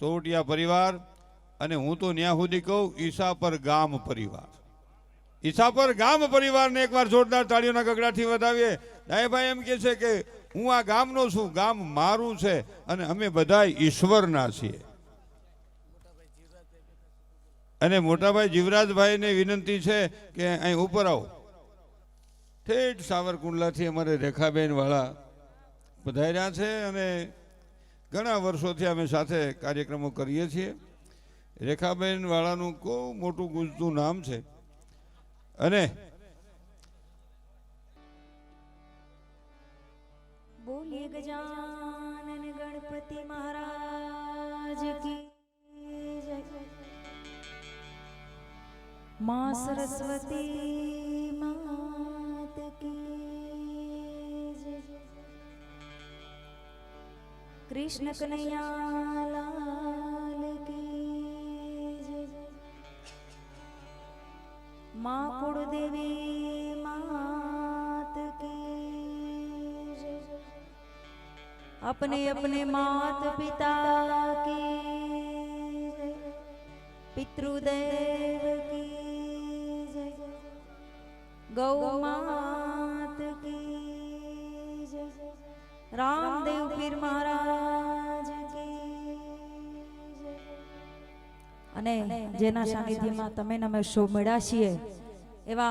સોવટિયા પરિવાર અને હું તો ન્યા સુધી કહું ઈસાપર ગામ પરિવાર. ઈસાપર ગામ પરિવારને એકવાર જોરદાર તાળીઓના ગગડાથી વધાવીએ. દાયભાઈ એમ કહે છે કે હું આ ગામનો છું, ગામ મારું છે અને અમે બધા ઈશ્વરના છીએ. અને મોટાભાઈ જીવરાજભાઈને વિનંતી છે કે અહીં ઉપર આવો. ઠેઠ સાવરકુંડલાથી અમારે રેખાબેન વાળા પધાર્યા છે અને ઘણા વર્ષોથી અમે સાથે કાર્યક્રમો કરીએ છીએ. રેખાબેન વાળાનું ખૂબ મોટું ગુંજતું નામ છે. અને બોલીએ ગજાનન ગણપતિ મહારાજ કી જય. माँ सरस्वती मात की जय. कृष्ण कन्हैया लाल की जय. माँ कुलदेवी मात की जय. अपने अपने मात पिता की जय. पितृदेव की जय. गौ मात की जय. रामदेव पीर महाराज की जय. અને જેના સાનિધ્યમાં તમે અમે શો મળ્યા છીએ એવા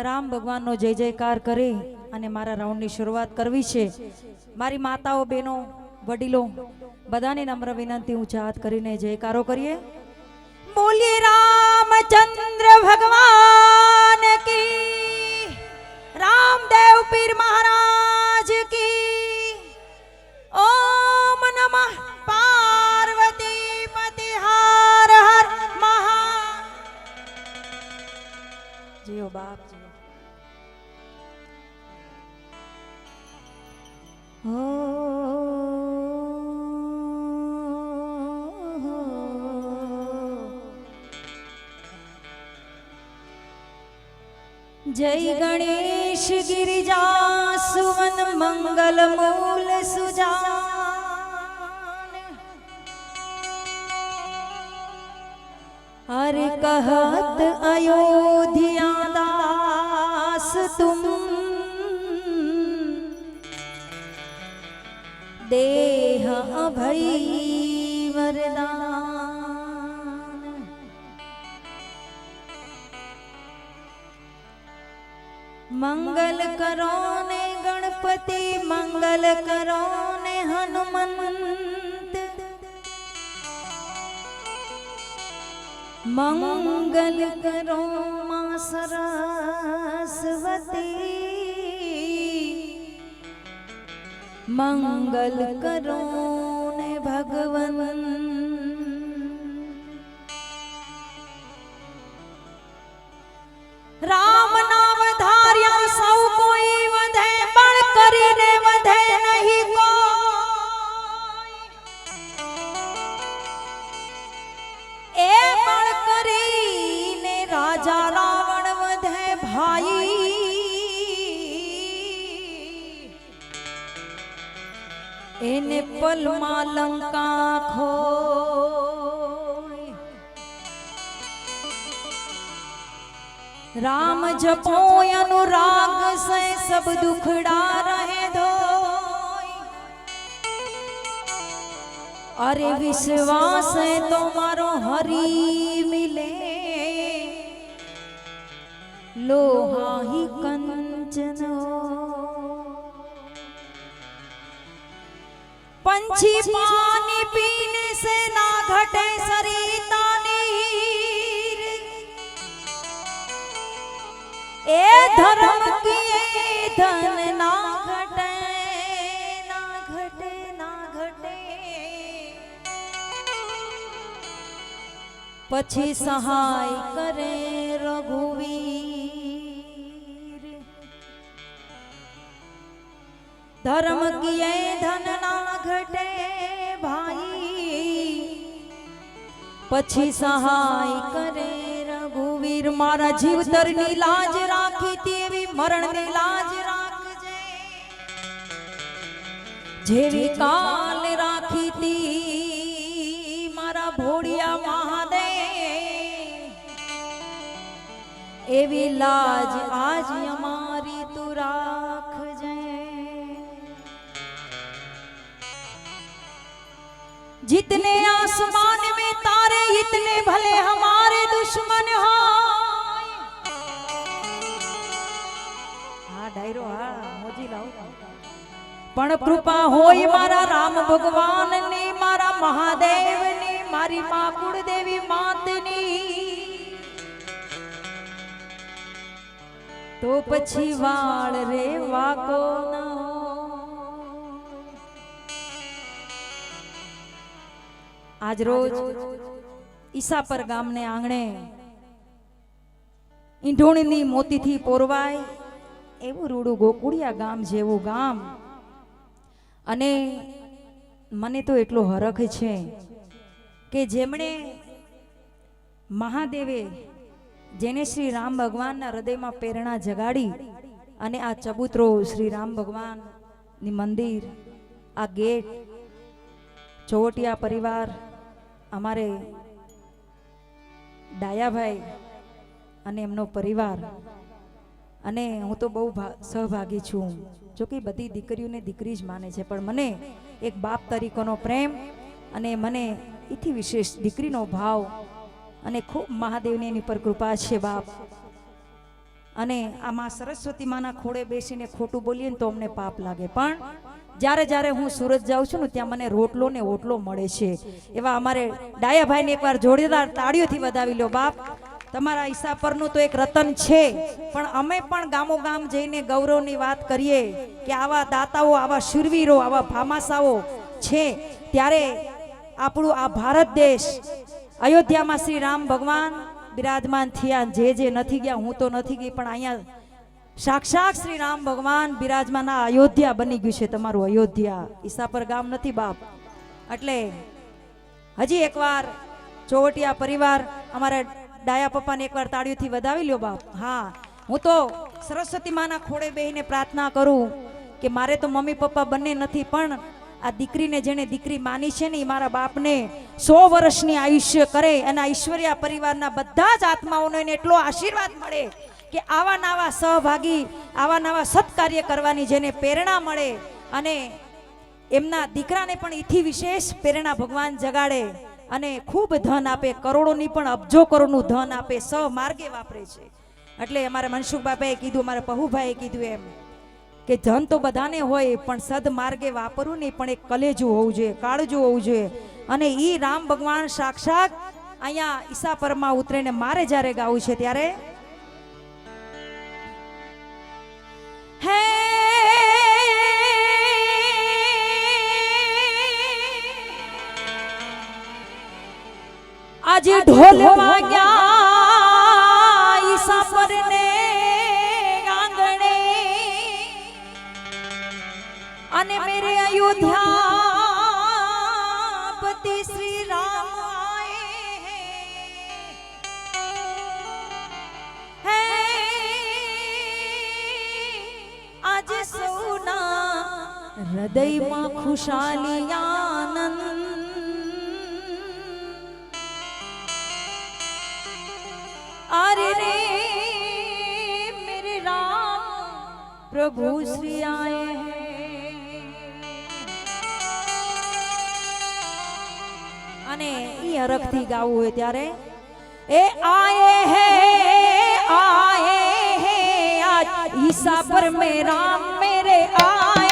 રામ ભગવાનનો જય જયકાર કરી અને મારા રાઉન્ડની શરૂઆત કરવી છે. મારી માતાઓ, બહેનો, વડીલો બધાની નમ્ર વિનંતી ઊંચા હાથ કરીને જયકારો કરીએ. बोलिए रामचंद्र भगवान की, रामदेव पीर महाराज की. ओम नमः पार्वती पति हर हर महा. जियो बाप जियो. जय गणेश गिरिजा सुवन मंगल मूल सुजान. हरि कहत अयोध्या दास तुम देह अभय वरदान. मंगल करो ने गणपति, मंगल करो ने हनुमंत. मंगल करो मां सरस्वती, मंगल करो ने भगवन. राम नाम धार्या सौ कोई वधे, बल करीने वधे नहीं कोई. ए बल करीने राजा रावण वधे भाई. एने पलमा लंका खो. राम जपो अनुराग से सब दुखड़ा रहे दो. अरे विश्वास है तुम्हारो हरि मिले, लोहा ही कंचन. पंछी पानी पीने से ना घटे सरिता नीर. ए धर्म की धन ना घटे, ना घटे, ना घटे. पछी सहाय करे रघुवीर. धर्म की धन ना घटे भाई, पछी सहाय करे रघुवीर. मारा जीवतરની લાજ રાખી તેવી મરણની લાજ રાખજે, જેવી કાલ રાખી તી ભોળિયા મહાદેવ એવી લાજ આજ અમારી તું રાખજે। जितने आसमान में तारे इतने भले हमारे दुश्मन हो। हाँ डायरो हाँ मोजी लाओ। पण कृपा होई मारा राम भगवान ने मारा महादेव ने मारी मां कुलदेवी मात ने तो पछी वाळ रे वाको न। आज रोज ईसापर गामने आंगणे ઈંઢોણીની મોતીથી પોરવાય એવું રૂડું ગોકુળિયા ગામ જેવું ગામ। અને મને તો એટલો હરખ છે કે જેમણે મહાદેવે જેને શ્રી રામ ભગવાનના હૃદયમાં પ્રેરણા જગાડી અને આ ચબૂતરો શ્રી રામ ભગવાનની મંદિર આ ગેટ ચોવટિયા પરિવાર અમારે ડાયાભાઈ અને એમનો પરિવાર અને હું તો બહુ સહભાગી છું। જો કે બધી દીકરીઓને દીકરી જ માને છે પણ મને એક બાપ તરીકેનો પ્રેમ અને મને એથી વિશેષ દીકરીનો ભાવ અને ખૂબ મહાદેવની એની પર કૃપા છે બાપ। અને આમાં સરસ્વતી માના ખોળે બેસીને ખોટું બોલીએ ને તો અમને પાપ લાગે પણ જ્યારે જ્યારે હું સુરત જાઉં છું ને ત્યાં મને રોટલો ને ઓટલો મળે છે। એવા અમારે ડાયાભાઈને એકવાર જોરદાર તાળીઓથી વધાવી લો બાપ। તમારા ઈસાપરનું તો એક રતન છે પણ અમે પણ ગામો ગામ જઈને ગૌરવની વાત કરીએ કે આવા દાતાઓ આવા શૂરવીરો આવા ભામાસાઓ છે। ત્યારે આપણું આ ભારત દેશ અયોધ્યામાં શ્રી રામ ભગવાન બિરાજમાન થયા। જે નથી ગયા હું તો નથી ગઈ પણ અહીંયા સાક્ષાત શ્રી રામ ભગવાન બિરાજમાન અયોધ્યા બની ગયું છે તમારું અયોધ્યા। ઈસાપર ગામ નથી બાપ। એટલે હજી એકવાર ચોવટિયા પરિવાર અમારા ડાયા પપ્પાને એકવાર તાળીઓથી વધાવી લ્યો બાપ। હા હું તો સરસ્વતી માના ખોળે બેહીને પ્રાર્થના કરું કે મારે તો મમ્મી પપ્પા બંને નથી પણ આ દીકરીને જેને દીકરી માની છે ને એ મારા બાપને 100 વર્ષની આયુષ્ય કરે અને ઐશ્વર્યા પરિવારના બધા જ આત્માઓને એને એટલો આશીર્વાદ મળે કે આવા નવા સહભાગી આવા નવા સત્કાર્ય કરવાની જેને પ્રેરણા મળે અને એમના દીકરાને પણ એથી વિશેષ પ્રેરણા ભગવાન જગાડે અને ખૂબ ધન આપે। કરોડોની પણ અબજો કરોડનું ધન આપે સહમાર્ગે વાપરે છે। એટલે અમારા મનસુખ બાપાએ કીધું અમારા પહુભાઈએ કીધું એમ કે ધન તો બધાને હોય પણ સદમાર્ગે વાપરવું નહીં પણ એક કલેજું હોવું જોઈએ કાળજું હોવું જોઈએ। અને ઈ રામ ભગવાન સાક્ષાત અહીંયા ઈસાપરમાં ઉતરીને મારે જ્યારે ગાવું છે ત્યારે હે આજે ઢોલ વાગ્યા ઈસાપરને આંગણે અને મેરે અયોધ્યાપતિ શ્રી રામ આए हैं। આજે સૌના હૃદયમાં ખુશાલી આનંદ अरे रे मेरे राम प्रभु श्री आए हैं। અને ઈ હરખથી ગાવું હોય ત્યારે એ આए हैं आज ईसापर में राम मेरे आए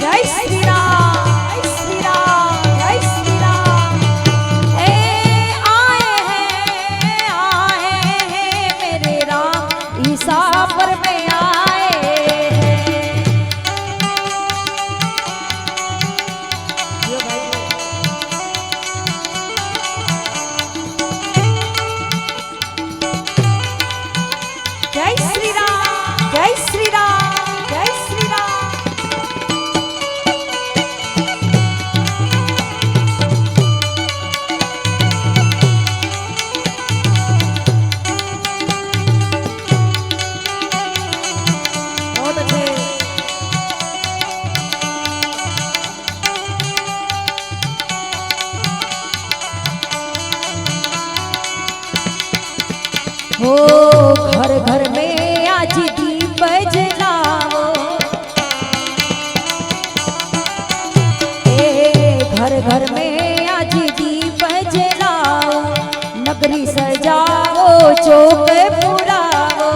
जय श्री राम। हो घर घर में आज दीप जलाओ, घर घर में आज दीप जलाओ, नगरी सजाओ चौक पुराओ।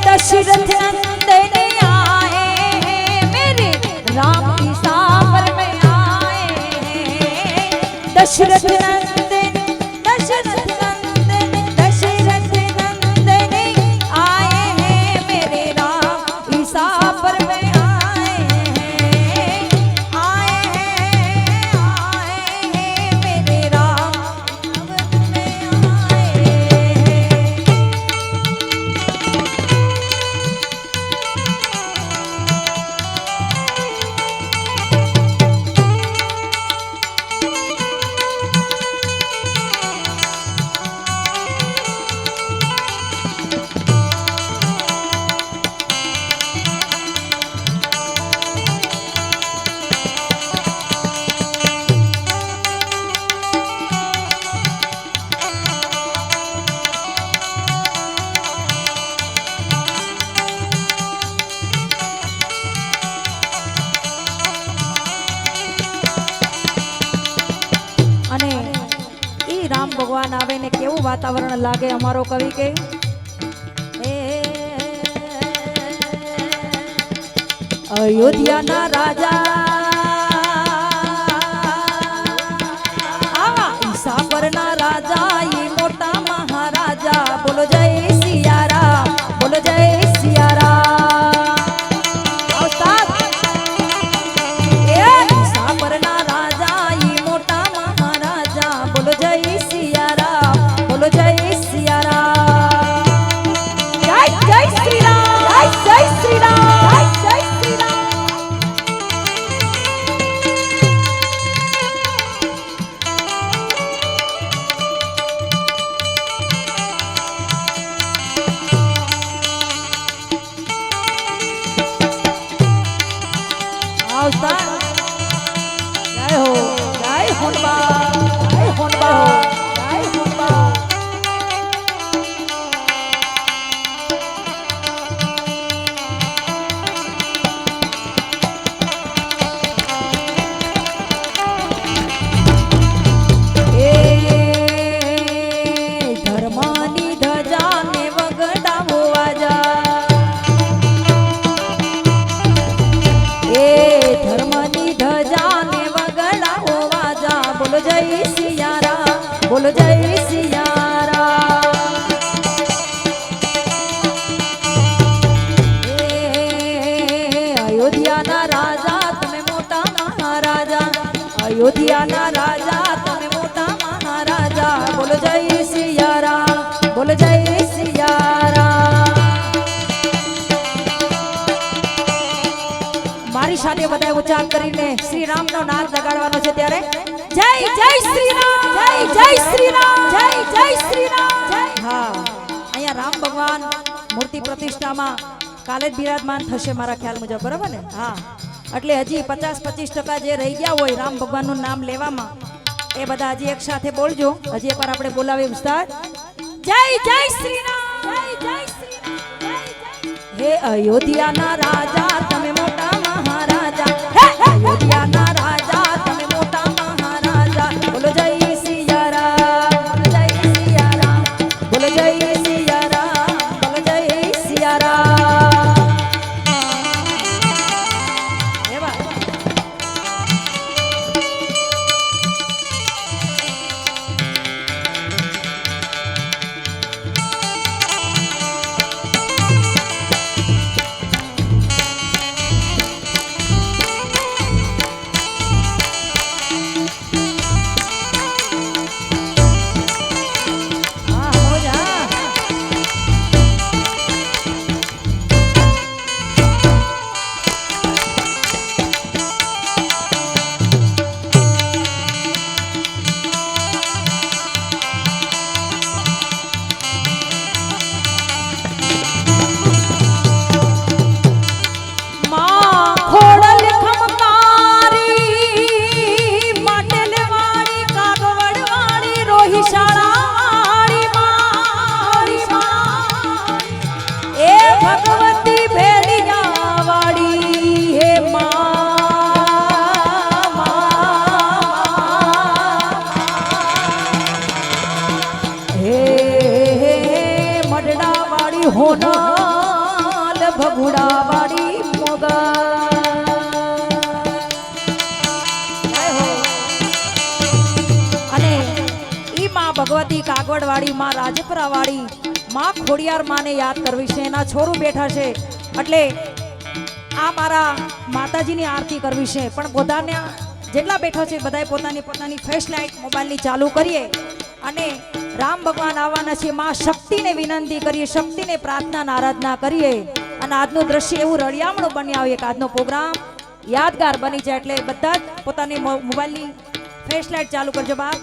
दशरथ नंदन आए हैं मेरे राम की सावर में आए हैं। दशरथ नंदन दशरथ नंदन दशरथ नंदन आए हैं मेरे राम की सावर में ભગવાન આવે ને કેવું વાતાવરણ લાગે અમારો કવિ કે અયોધ્યાના રાજા આવા ઈસાપરના રાજા ઈ મોટા મહારાજા બોલો જય સિયારામ બોલો જય સિયારામ અવતાર એ ઈસાપરના રાજા ઈ મોટા મહારાજા બોલો જય બોલો જય સિયારામ જય જય શ્રી રામ જય જય શ્રી રામ જય જય શ્રી રામ આવતા જય હો જય હોનબા જય હોનબા જય હોનબા બોલો જય સિયારામ અયોધ્યાના રાજા તમે મોટા મહારાજા અયોધ્યાના રાજા તમે મોટા મહારાજા બોલો જય સિયારામ બોલો જય સિયારામ મારી સાથે બધા ઉચ્ચાર કરીને શ્રી રામનો નાદ લગાડવાનો છે ત્યારે જય જય શ્રી રામ જય જય શ્રી રામ જય જય શ્રી રામ હા અહીંયા રામ ભગવાન મૂર્તિ પ્રતિષ્ઠામાં કાલે જ બિરાજમાન થશે મારા ખ્યાલ મુજબ બરાબર ને હા એટલે હજી 50-25% જે રહી ગયા હોય રામ ભગવાનનું નામ લેવામાં એ બધા હજી એક સાથે બોલજો હજી એકવાર આપણે બોલાવી વિસ્તાર જય જય શ્રી રામ જય જય શ્રી રામ હે અયોધ્યાના રાજા તમે મોટા મહારાજા હે અયોધ્યાના રાજા તમે મોટા મહારાજા બોલો જય સિયારામ બોલો જય સિયારામ બોલો જય સિયારામ બોલો જય સિયારામ એવા ભગવતી કાગવડવાળી, માં રાજપરાવાળી, માં ખોડિયાર માને યાદ કરવી છે. એના છોરું બેઠા છે એટલે આ મારા માતાજીની આરતી કરવી છે. પણ બધાને જેટલા બેઠો છે બધાએ પોતાની પોતાની ફ્લેશ લાઇટ મોબાઈલની ચાલુ કરીએ અને રામ ભગવાન આવવાના છે. માં શક્તિને વિનંતી કરીએ, શક્તિને પ્રાર્થના આરાધના કરીએ અને આજનું દ્રશ્ય એવું રળિયામણું બની આવે કે આજનો પ્રોગ્રામ યાદગાર બની જાય. એટલે બધા જ પોતાની મોબાઈલની ફ્લેશ લાઇટ ચાલુ કરજો બાપ,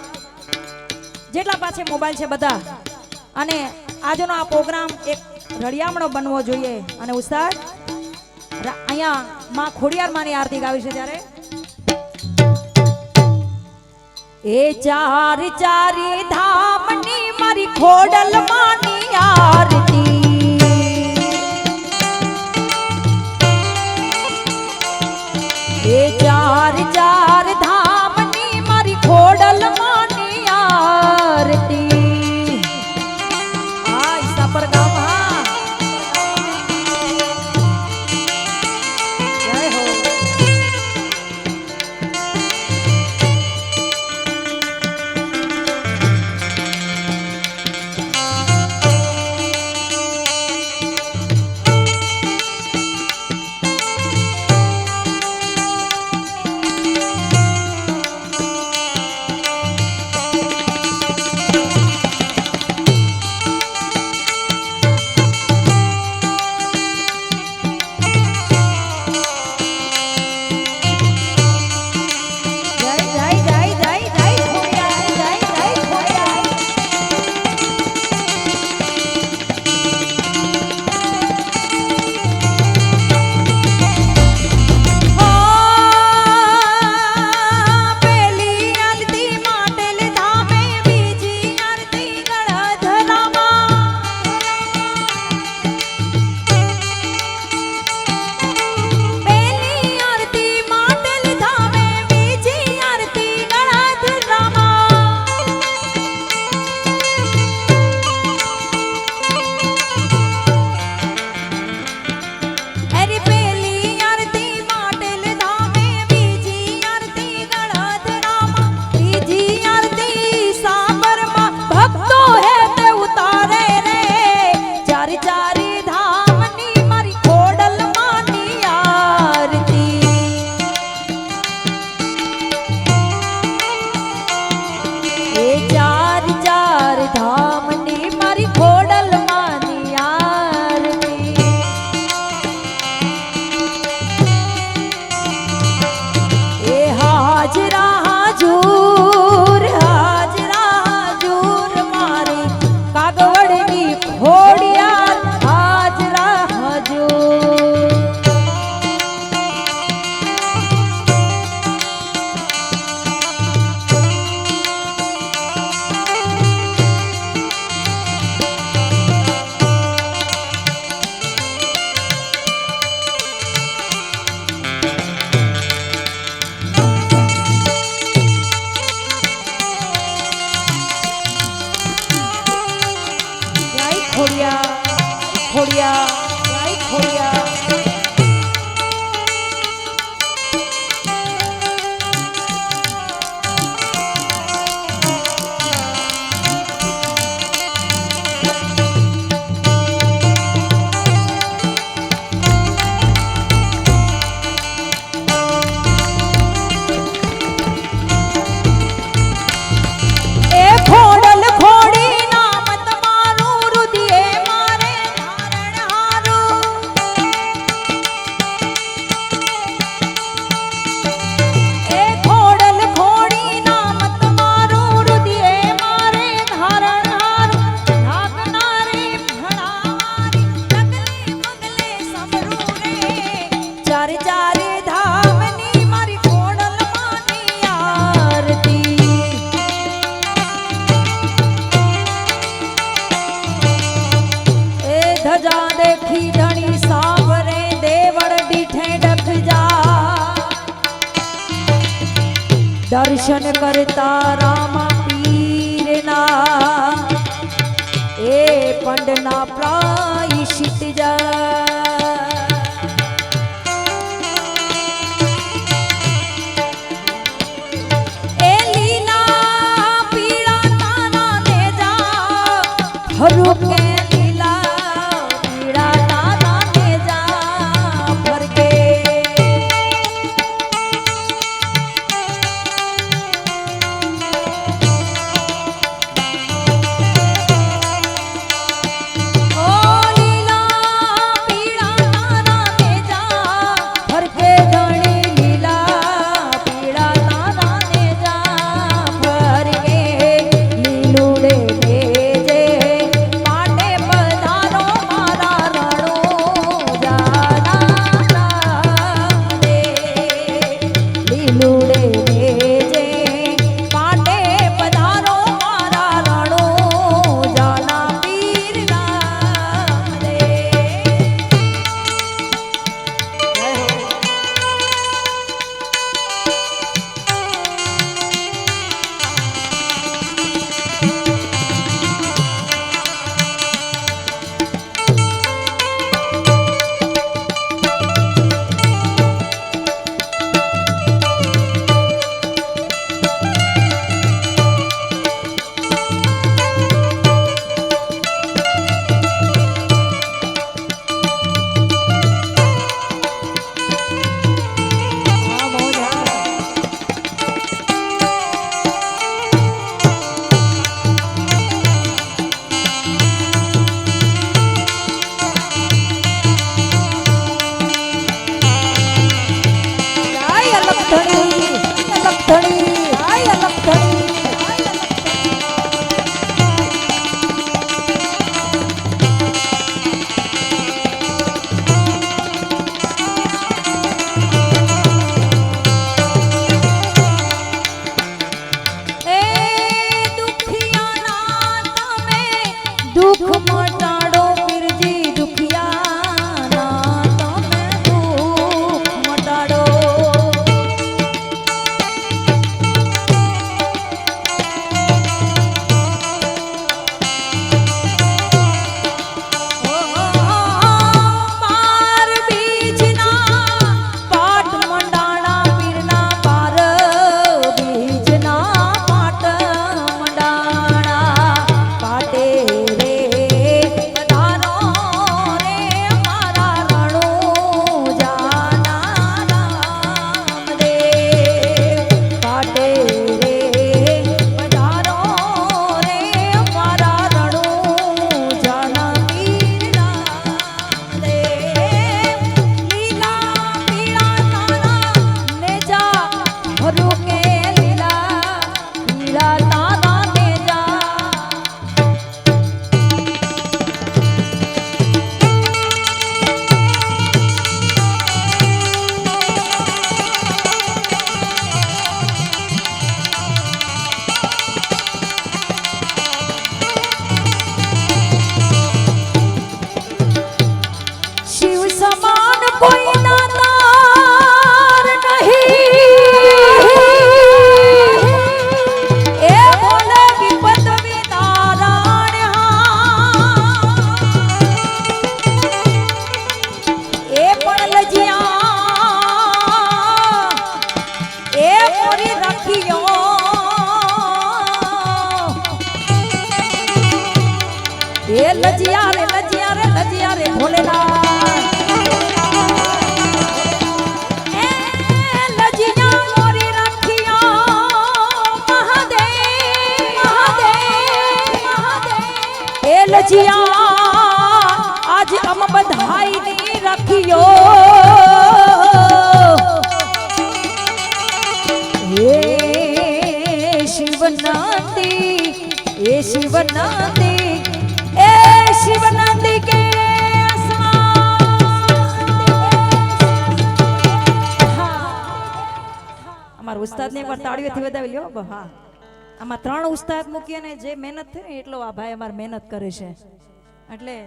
જેટલા પાસે મોબાઈલ છે બધા. અને આજનો આ પ્રોગ્રામ એક રળિયામણો બનવો જોઈએ. અને ઉસ્તાદ અહીંયા માં ખોડિયાર માની આરતી ગાવી છે ત્યારે એ ચાર ચારી ધામની મારી ખોડલ માની આરતી, એ ચાર ચાર ધામની મારી ખોડલ માની આરતી. આ ઈસાપર ગામમાં જય હો. દર્શન કરતા રામા પીરના એ પંડના પ્રાયશ્ચિત એ લીલા પીળા તાના ને લજિયા રે લજિયા રે લજિયા રે ભોલેનાથ એ લજિયા મોરી રાખ્યા મહાદેવ મહાદેવ એ લજિયા આજ અમ બધાઈ ની રાખ્યો હે શિવનાથી એ શિવનાથી એ શિવનાથી કે અમારા ઉસ્તાદને એકવાર તાળીઓથી વધાવી લ્યો હા આમાં 3 ઉસ્તાદ મૂકીએ ને જે મહેનત થઈ ને એટલો આ ભાઈ અમાર મહેનત કરે છે એટલે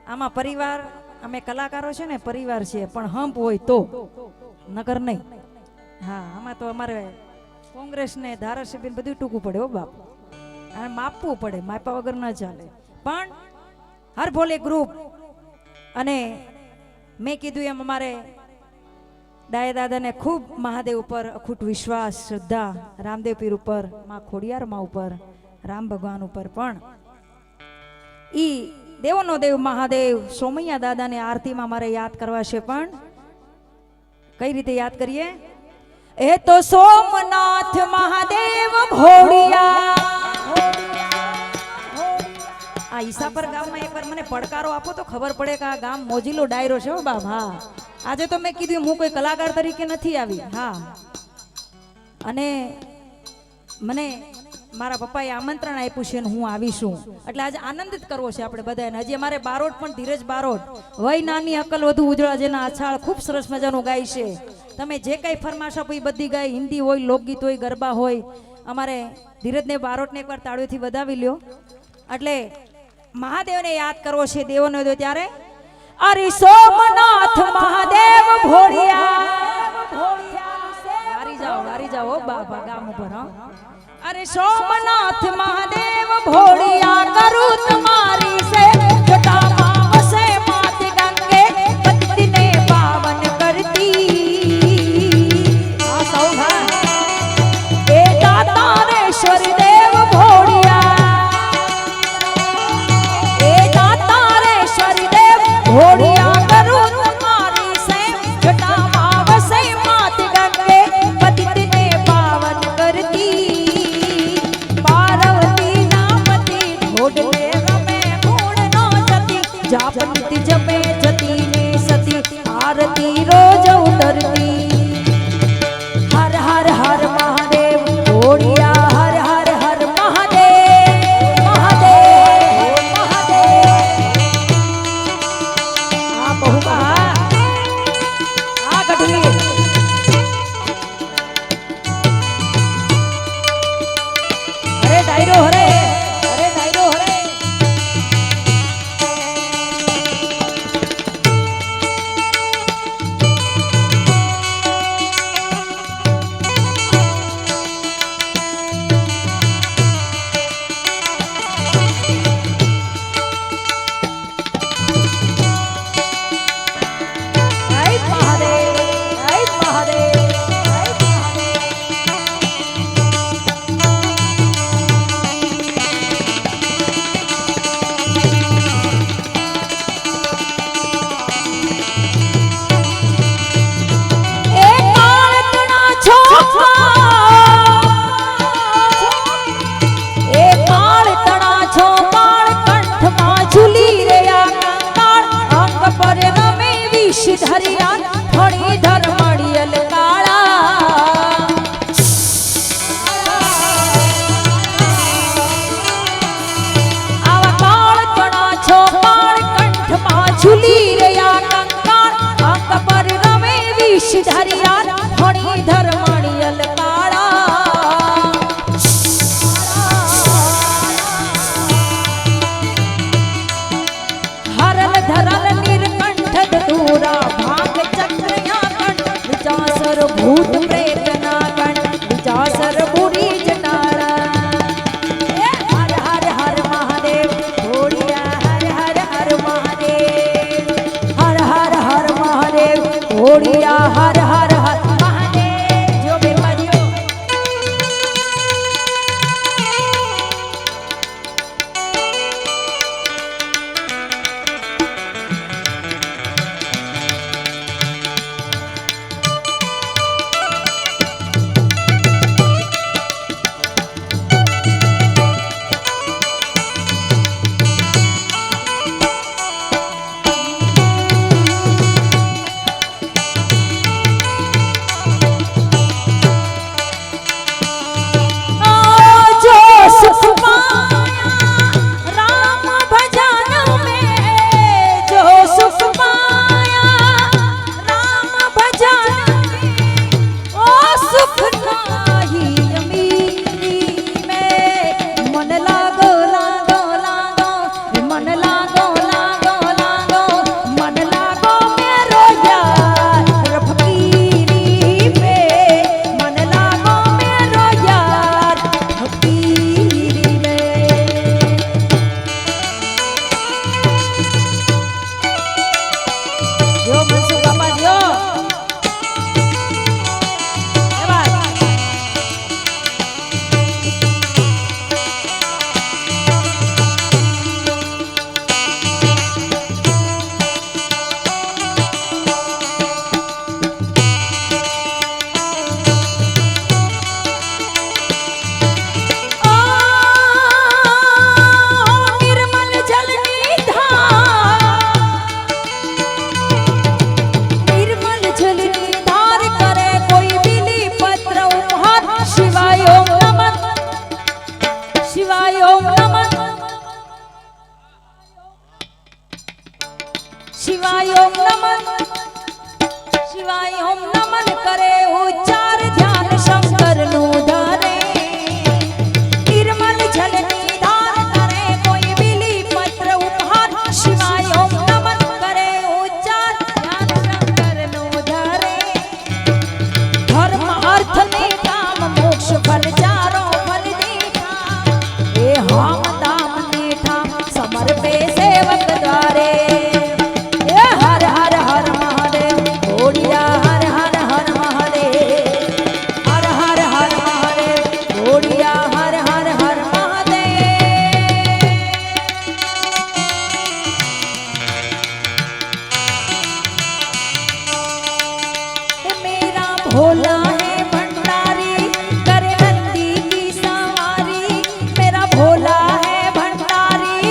આમાં પરિવાર અમે કલાકારો છે ને પરિવાર છે પણ હંપ હોય તો નગર નહીં હા આમાં તો અમારે કોંગ્રેસ ને ધારાસભ્ય બધું ટૂંકું પડે હો બાપ અને માપવું પડે માપા વગર ન ચાલે પણ હર ભોલે ગ્રુપ અને મેં કીધું એમ અમારે ડાયા દાદાને ખૂબ મહાદેવ ઉપર અખૂટ વિશ્વાસ શ્રદ્ધા રામદેવ પીર ઉપર માં ખોડિયાર માં ઉપર રામ ભગવાન ઉપર પણ ઈ દેવોનો દેવ મહાદેવ સોમૈયા દાદાને આરતીમાં મારે યાદ કરવા છે પણ કઈ રીતે યાદ કરીએ એ તો સોમનાથ મહાદેવ ઘોડિયા આ ઈસાપર ગામમાં એકવાર મને પડકારો આપો તો ખબર પડે કે આ ગામ મોજીલો ડાયરો છે હો બાપ હા આજે તો મેં કીધું હું કોઈ કલાકાર તરીકે નથી આવી હા અને મને મારા પપ્પાએ આમંત્રણ આપ્યું છે ને હું આવીશું એટલે આજે આનંદિત કરવો છે આપણે બધાને હજી અમારે બારોટ પણ ધીરજ બારોટ વય નાની અકલ વધુ ઉજળા જેના આછાળ ખૂબ સરસ મજાનું ગાય છે તમે જે કઈ ફરમાશ આપો એ બધી ગાય હિન્દી હોય લોકગીત હોય ગરબા હોય અમારે ધીરજને બારોટને એકવાર તાળીઓથી વધાવી લ્યો એટલે મહાદેવને યાદ કરવો છે દેવોનો દેવ ત્યારે અરે સોમનાથ મહાદેવ ભોળિયા વારી જાઓ બાબા ગામ ઉપર હા અરે સોમનાથ મહાદેવ ભોળિયા કરું તમારી સે જટામાં વસે માત ગંગે પતિને પાવન કરતી આ સૌભા એ દાતારેશ્વર દેવ ભોળિયા એ દાતારેશ્વર દેવ ભોળિયા કરું તમારી સે જટામાં વસે માત ગંગે પતિને પાવન કરતી જાપતી જપે જતી ને સતી આરતી રોજ ઉતરતી હર હર હર મહાદેવ ભોળિયા હર હર હર મહાદેવ મહાદેવ મહાદેવ આ બહુબા આ ગઢવી અરે ડાયરો હરે શિવાય ઓમ નમઃ શિવાય ઓમ નમન કરે ઉચ્ચાર ધ્યાન શંકર નું ધરે નિર્મલ જલની ધાર કરે કોઈ બિલી પત્ર ઉપહાર શિવાય ઓમ નમન કરે ઉચ્ચાર ધ્યાન શંકર નું ધરે ધર્મ અર્થ ને કામ મોક્ષ ફલ ચારો ફલ દીઠા એ હામ દામ ને ઠામ સમર્પે સેવક દ્વારે એ હર હર હર મહાદેવ ઓડિયા હર હર હર મહાદેવ હર હર હર મહાદેવ ઓડિયા હર હર હર મહાદેવ मेरा भोला है भंडारी करे नंदी की सवारी मेरा भोला है भंडारी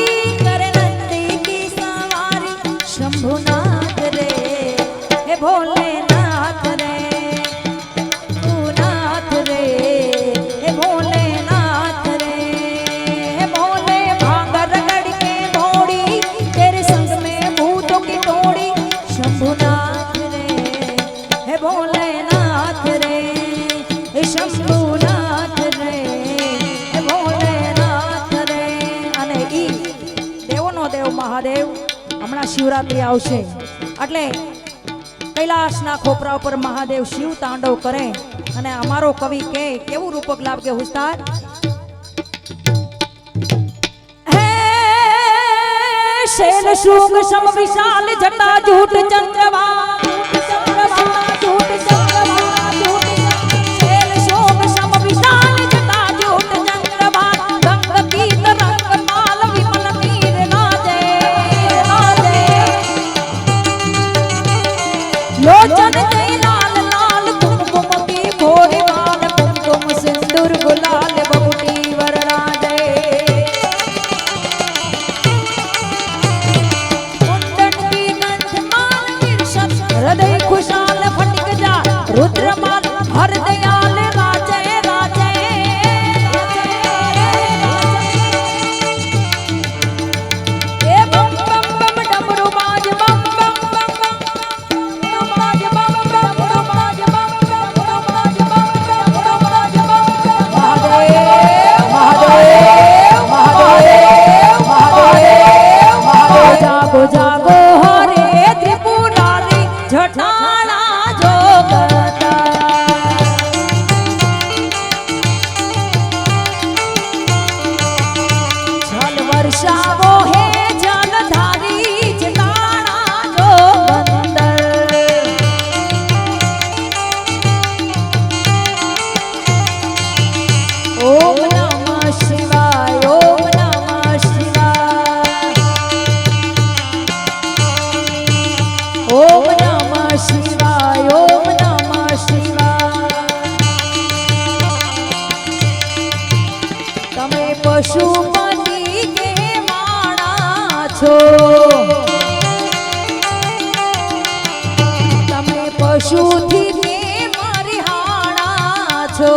करे नंदी की सवारी शंभुनाथ रे हे भोलेनाथ रे शंभुनाथ रे हे भोलेनाथ रे हे भोले भांग रगड़ के भोड़ी तेरे संग में भूतों की टोड़ी शंभुनाथ रे हे भोलेनाथ रे हे शंभुनाथ रे हे भोलेनाथ रे અને ઈ દેવોનો દેવ મહાદેવ હમણાં શિવરાત્રી આવશે એટલે કૈલાસના ખોપરા ઉપર મહાદેવ શિવ તાંડવ કરે અને અમારો કવિ કે કેવું રૂપક લાભ કે ઉસ્તાદ હે શૈલ શુગ સમ વિશાલ જટા જૂટ ચંદ્રવા જૂટ ચંદ્રવા જૂટ શૈલ શુગ સમ વિશાલ જટા જૂટ ચંદ્રવા ગંગ ગીત રંગ માલ વિમલ મીર નાજે નાજે लोचन जय लाल लाल कुमकुम की भोरी बाल कुमकुम सिंदूर गुलाल बबूटी वरराजे कुंदन की गंध माल ईर्षद हृदय खुशाल फटिक जा रुद्रमाल हर दयाल राजे राजे ए बम बम बम डमरू बाज बम बम बम बम जागो जागो हरे त्रिपुरारी झटाड़ा जोगता जल वर्षावो है जलधारी जटाड़ा जो बंदर ओम नमः शिवाय ओम नमः शिवाय ओम नमः शिवाय ओम नमः शिवाय તમે પશુપતિ કે માણા છો તમે પશુથી કે મરિહાણા છો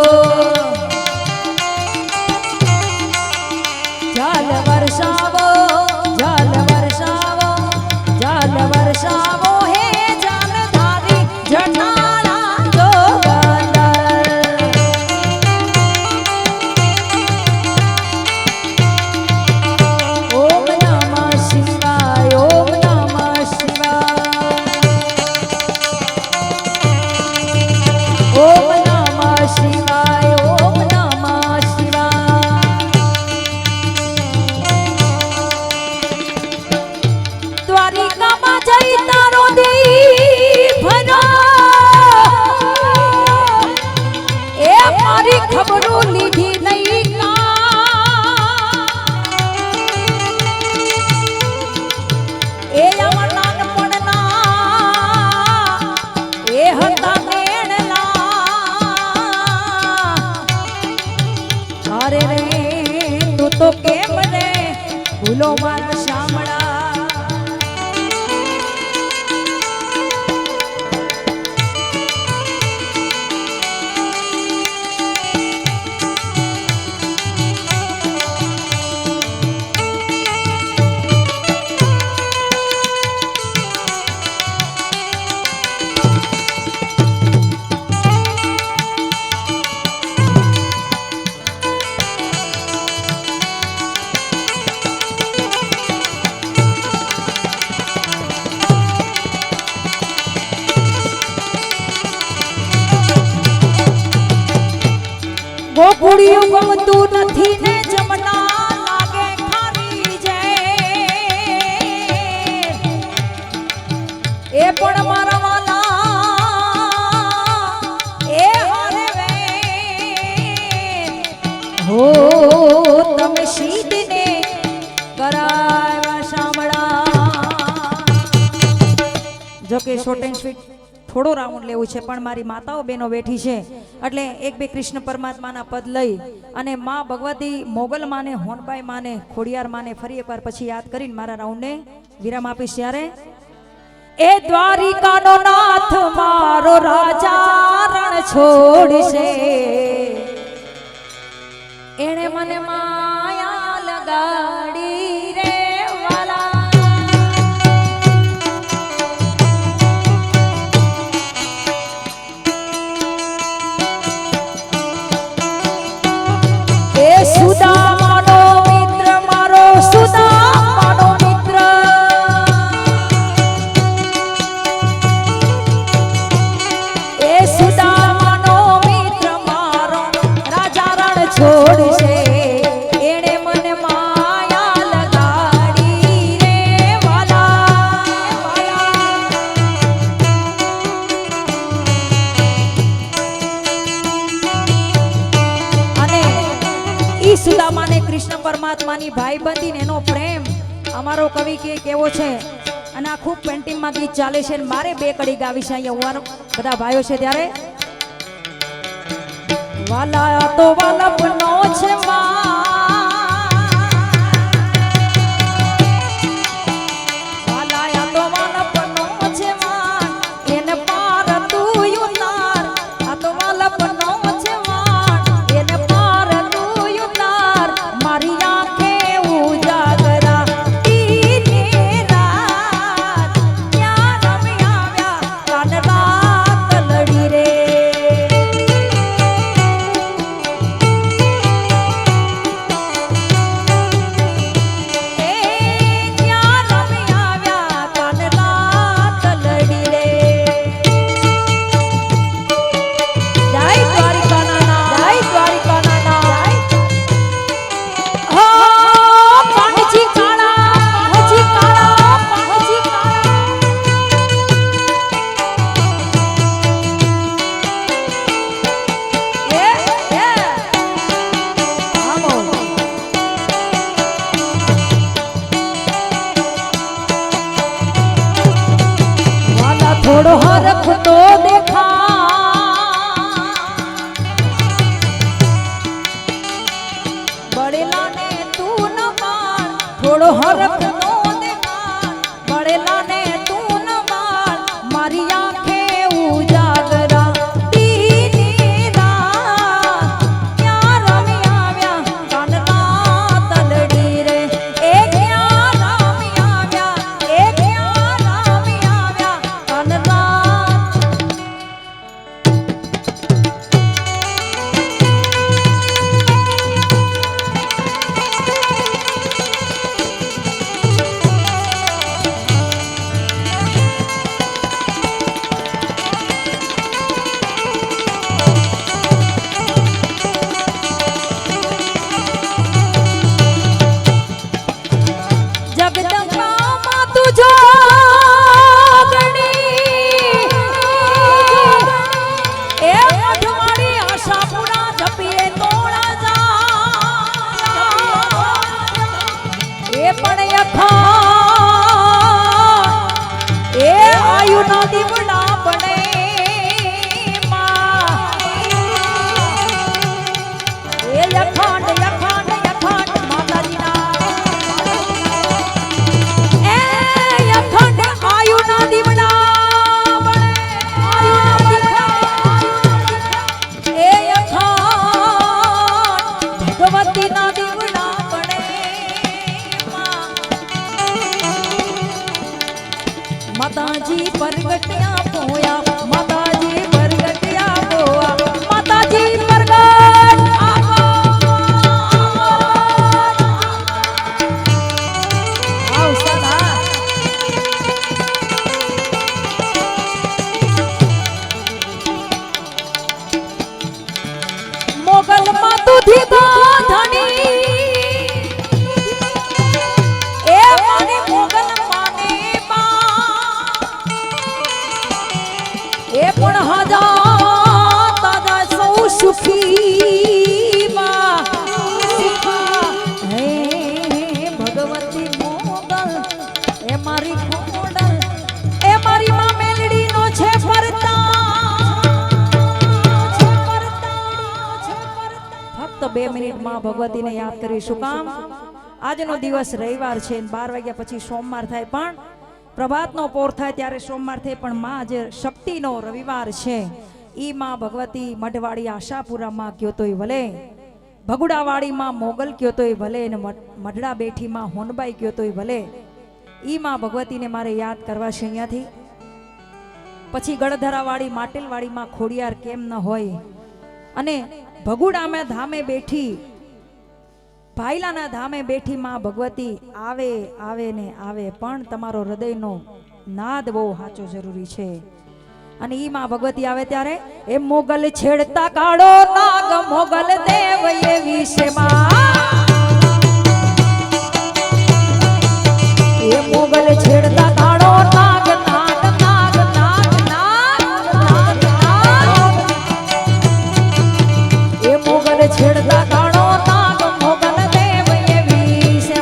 જલ વર્ષાવો જલ વર્ષાવો જલ વર્ષાવો હે જલધારી જટાળા જોગંદર ઓમ નમઃ શિવાય ઓમ નમઃ શિવાય ઓમ નમઃ શિવાય ઓમ નમઃ શિવાય દ્વારિકામાં જઈ તારો દીભનો એ મારી ખબરો લીધી નહીં એ આવા નાનપણના એ હતા મેણલા અરે રે તું તો કેમ રે ભૂલો મારા શામળા ગોકુળિયું ગમતું નથી ને જમના લાગે ખારી જે એ પણ મારા વાલા એ હારે વે હો તમે સીધને કરાવ્યા શામળા. જો કે શોર્ટ એન્ડ સ્વીટ થોડો રાઉન્ડ લેવું છે, પણ મારી માતાઓ બહેનો બેઠી છે એટલે એક બે કૃષ્ણ પરમાત્માના પદ લઈ અને માં ભગવતી મોગલ માને, હોનબાઈ માને, ખોડિયાર માને ફરી એકવાર પછી યાદ કરીને મારા રાઉન્ડને વિરામ આપીશ. ત્યારે એ દ્વારિકાનો નાથ મારો રાજા રણ છોડશે, એણે મને માયા લગાડી રે વાલા. એ સુદામાનો મિત્ર મારો સુદામાનો મિત્ર, એ સુદામાનો મિત્ર મારો રાજા રણ છોડશે, એણે મને માયા લગાડી રે વાલા. અને ઈ સુદામાને કૃષ્ણ પરમાત્માની ભાઈબંધી ને એનો પ્રેમ અમારો કવિ કે કેવો છે, અને આ ખૂબ પેન્ટિંગમાં ગીત ચાલે છે. મારે બે કડી ગાવી છે અહીંયા બધા ભાઈઓ છે. ત્યારે વાલા તો વાલપનો છે વાલા તો વાલપનો છે વાન, એને પાર તું યુનાર. આ તો વાલપનો છે વાન, એને પાર તું યુનાર. મારી આંખે ઉજાગરા દીને રાત, ત્યાં રમી આવ્યા કાન રાત લડી રે. થોડો હરખ તો દેખા, બળેલાને તું ન માર. થોડો હરખ તો દેખા, બળેલાને તું ન માર. મારી આંખે ઉજાગરા દીની રાત, ત્યાં રમી આવ્યા કાન રાત લડી રે. એ ક્યાં રમી આવ્યા, એ ક્યાં રમી આવ્યા કાન રાત. જગદંબામાં તું જોગણી, એ મઠવાળી આશાપુરા જપીએ તોડા જા. એ પણ યખા એ આયુના દીવડા બને માં. એ યખાંડ યખાંડ યખાંડ માતાજીના, આયુના દીવડા બને, આયુના દીવડા. એ અખાંડ ભગવતીના દીવડા બને માં. માતાજી પરગટ્યા પોયા, માતાજી પરગટ્યા પોયા, માતાજી પરગટ આવો. 2 મિનિટ માં ભગવતીને યાદ કરવી. શું કામ? આજનો દિવસ રવિવાર છે, 12 વાગ્યા પછી સોમવાર થાય, પણ પ્રભાતનો પોર થાય ત્યારે સોમવાર થાય, પણ માં જે શક્તિનો રવિવાર છે ઈ માં ભગવતી મઢવાડી આશાપુરામાં કયો તોય ભલે, ભગુડાવાડીમાં મોગલ કયો તોય ભલે, ને મઢડા બેઠીમાં હોનબાઈ કયો તોય ભલે, ઈ માં ભગવતીને મારે યાદ કરવા છે અહીંયાથી. પછી ગળધરાવાળી માટેલવાડીમાં ખોડિયાર કેમ ન હોય, અને ભગુડામાં ધામે બેઠી, ભાઈલાના ધામે બેઠી માં ભગવતી આવે આવે ને આવે, પણ તમારો હૃદયનો નાદ બહુ સાચો જરૂરી છે. અને ઈ માં ભગવતી આવે ત્યારે એ મોગલ છેડતા કાળો નાગ મોગલ દેવ એવી છે એ મોગલ છેડતા કાળો નાગ નાગ નાગ નાગ નાગ નાગ એ મોગલ છેડતા કાળો નાગ મોગલ દેવ એવી છે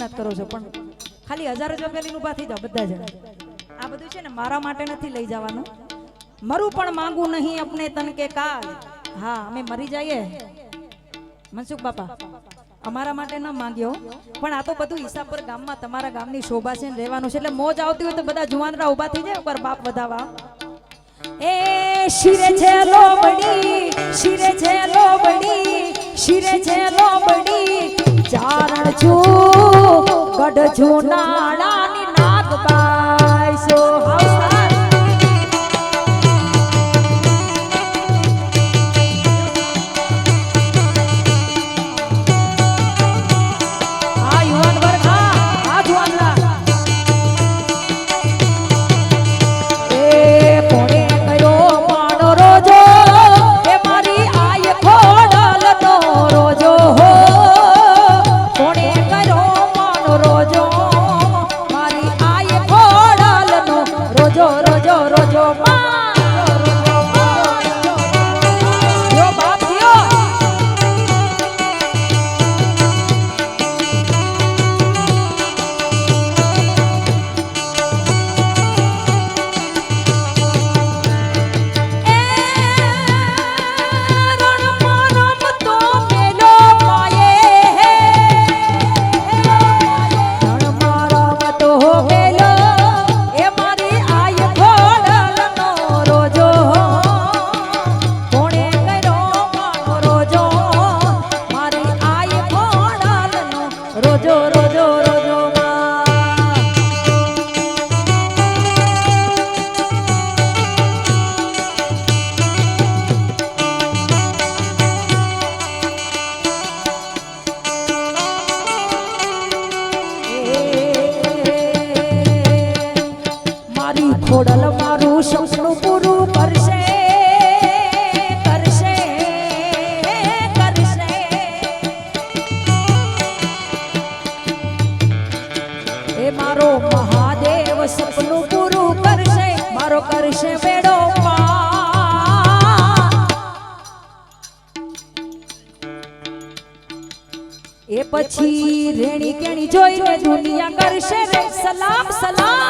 મહેનત કરો છો, પણ ખાલી 1000 જ રૂપિયા લઈને ઊભા થઈ જાઓ બધા જણા. આ બધું છે ને મારા માટે નથી લઈ જવાનું. મરું પણ માંગુ નહીં અપને તન કે કાલ. હા, અમે મરી જઈએ મનસુખ બાપા, અમારા માટે ન માંગ્યો, પણ આ તો બધું હિસાબ પર ગામમાં તમારા ગામની શોભા છે ને રહેવાનું છે. એટલે મોજ આવતી હોય તો બધા જુવાનરા ઊભા થઈ જાય ઉપર બાપ વધાવા. એ શિરે છે લોબડી, શિરે છે લોબડી, શિરે છે લોબડી, ચારણ છું ગઢ છું નાળાની નાગબાઈ સો હાઉસા. ખોડલ મારું સપનું પૂરું કરશે, કરશે, કરશે. એ મારો મહાદેવ સપનું પૂરું કરશે, મારો કરશે બેડો પાર. એ પછી રેણી કેણી જોઈને દુનિયા કરશે રે સલામ સલામ.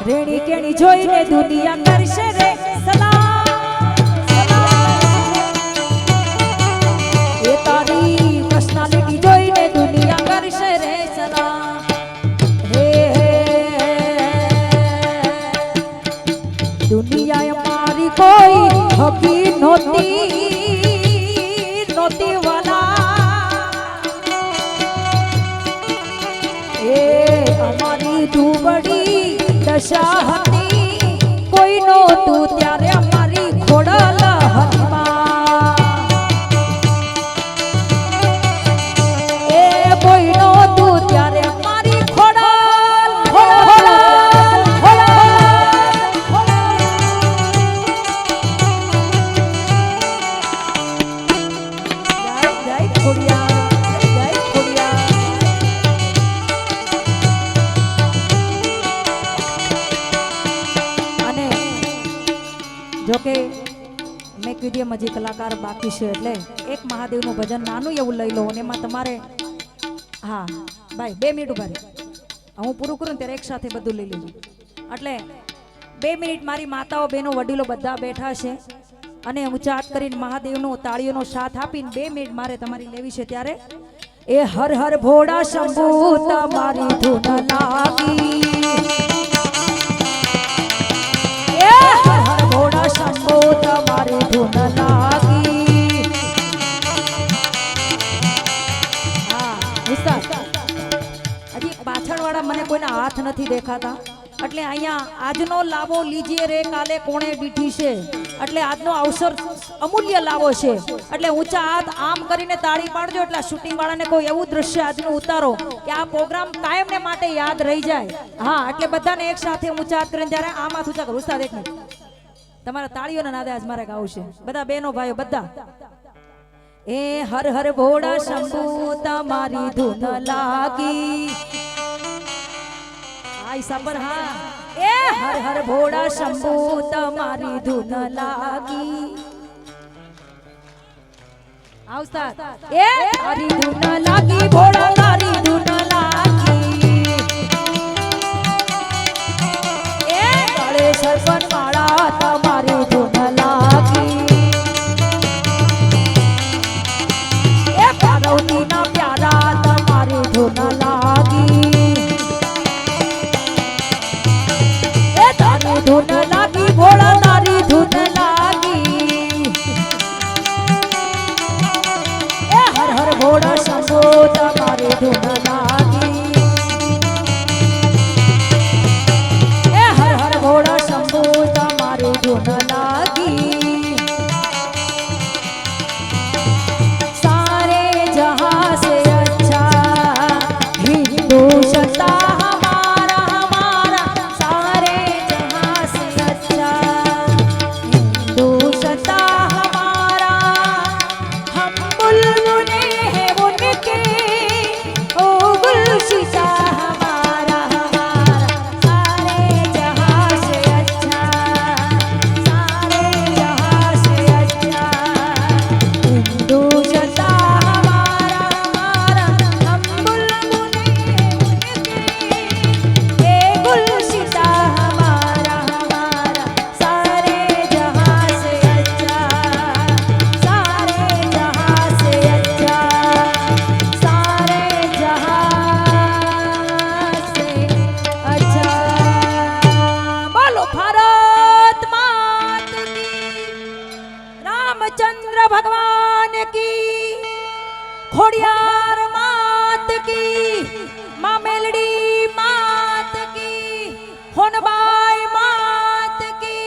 રેણી કેણી જોઈને દુનિયા કરશે રે સલામ, સલામ. એ તારી પર્સનાલિટી જોઈને દુનિયા કરશે રે સલામ. હે દુનિયા મારી કોઈ હકી નહોતી, નહોતી વાલા. એ અમારી દુબળી દશા હતી, કોઈ નહોતું ત્યારે અમારી ખોડલ હાથમાં. એ કોઈ નહોતું ત્યારે અમારી ખોડલ, ખોડલ, ખોડલ. જય જય ખોડિયાર, જય ખોડિયાર. જોકે મેં કીધું હજી કલાકાર બાકી છે, એટલે એક મહાદેવનું ભજન નાનું એવું લઈ લો અને એમાં તમારે. હા ભાઈ 2 મિનિટ ઉભા રહે, હું પૂરું કરું ને ત્યારે એક સાથે બધું લઈ લેજો. એટલે 2 મિનિટ મારી માતાઓ બહેનો વડીલો બધા બેઠા છે અને ઊંચા હાથ કરીને મહાદેવનો તાળીઓનો સાથ આપીને 2 મિનિટ મારે તમારી લેવી છે. ત્યારે એ હર હર ભોળા શંભુ તમારી ધૂન લાગી, એ મારી ધૂન લાગી. હા ઉસ્તાદ, હજી પાછળવાળા મને કોઈના હાથ નથી દેખાતા, એટલે અહીંયા આજનો લાવો લીજીએ રે કાલે કોણે દીઠી છે, એટલે આજનો અવસર અમૂલ્ય લાવો છે, એટલે ઊંચા હાથ આમ કરીને તાળી પાડજો, એટલે શૂટિંગ વાળાને કોઈ એવું દ્રશ્ય આજનું ઉતારો કે આ પ્રોગ્રામ કાયમને માટે યાદ રહી જાય. હા એટલે બધાને એક સાથે ઊંચા હાથ કરીને જ્યારે આમ હાથ ઊંચા કરો. ઉસ્તાદ એક મિનિટ, તમારા તાળીઓના નાદે આજ મારે ગાવું છે, બધા બહેનો ભાઈઓ બધા. એ હર હર ભોળા શંભુ તમારી ધૂન લાગી. સાબર હા, એ હર હર ભોળા શંભુ તમારી ધૂન લાગી. આવતા એ તારી ધૂન લાગી ભોળા તારી ધૂન લાગી. એ ગળે સરપન માળા તમારી ધૂન લાગી. એ પાર્વતીના પ્યારા તમારી ધૂન લાગી. ધૂન લાગી ભોળા તારી ધૂન લાગી. એ હર હર ભોળા શંભુ તમારી ધૂન લાગી. એ હર હર ભોળા શંભુ તમારી ધૂન લાગી. સારે જહાં સે અચ્છા હિન્દુસ્તા भगवान की, खोड़ियार मात की, माँ मेलडी मात की, होनबाई मात की,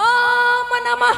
ओम नमः